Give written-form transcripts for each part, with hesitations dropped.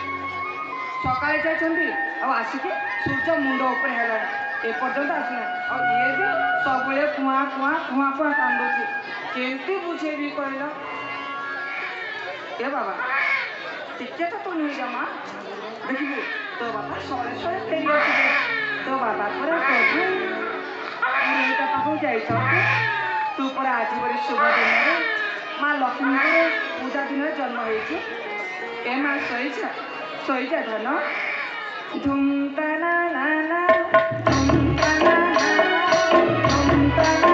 सकाळे जाइछन्ती अब आसिके सूर्य मुंड ऊपर हेला ए पर्यंत आसिना और ये भी सबले कुआ कुआ कुआ कुआ कांदुची केमती बुझेबी कहला ए बाबा टिके तो नहीं जमा देखिबू तो बाबा सरे सरे फेरी आसिबे तो बाबा परा कहू एटा पाखु जाइछ तू पर आज बड़ी शुभ दिन माँ लक्ष्मी को पूजा दिन जन्म होइछ ए माँ सही जा धन धुम तना ना ना धुम तना ना धुम तना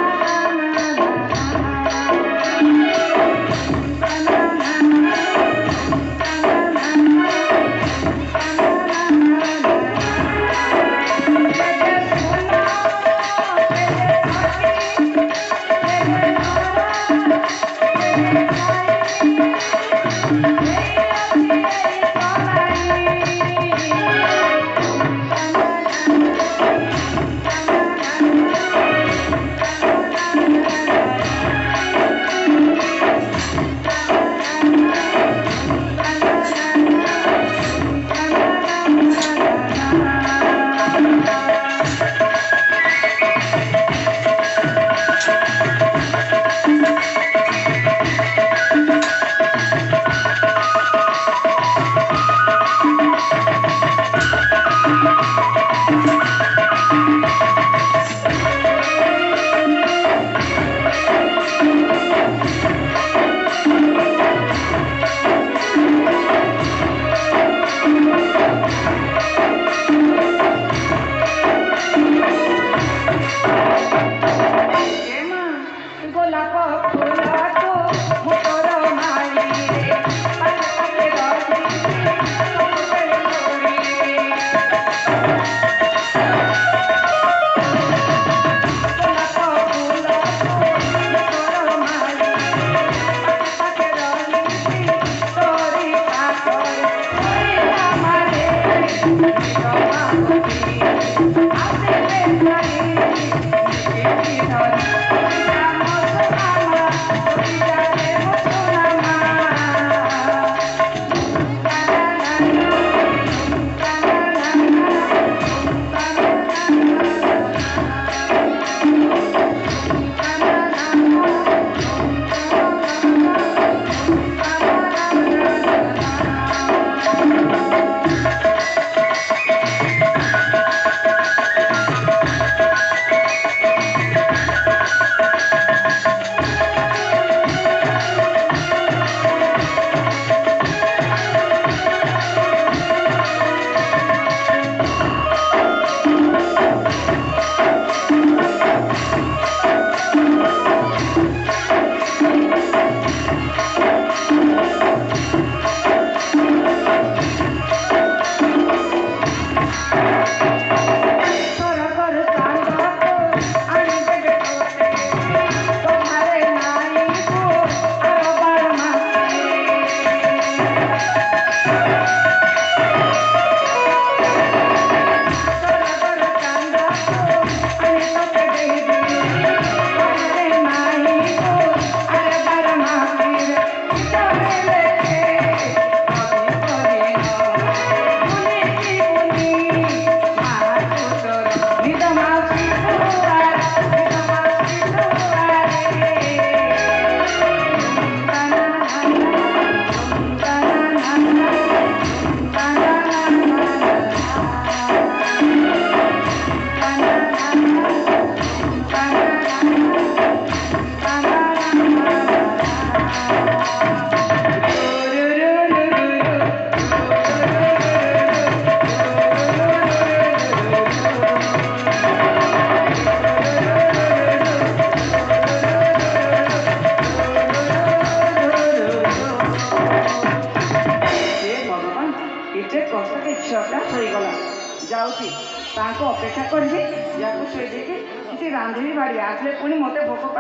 ବସିଛି ରାନ୍ଧିବି ବାଢ଼ି ଆସିଲେ ପୁଣି ମୋତେ ଭୋକ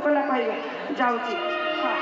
କଲା କହିବେ ଯାଉଛି। ହଁ।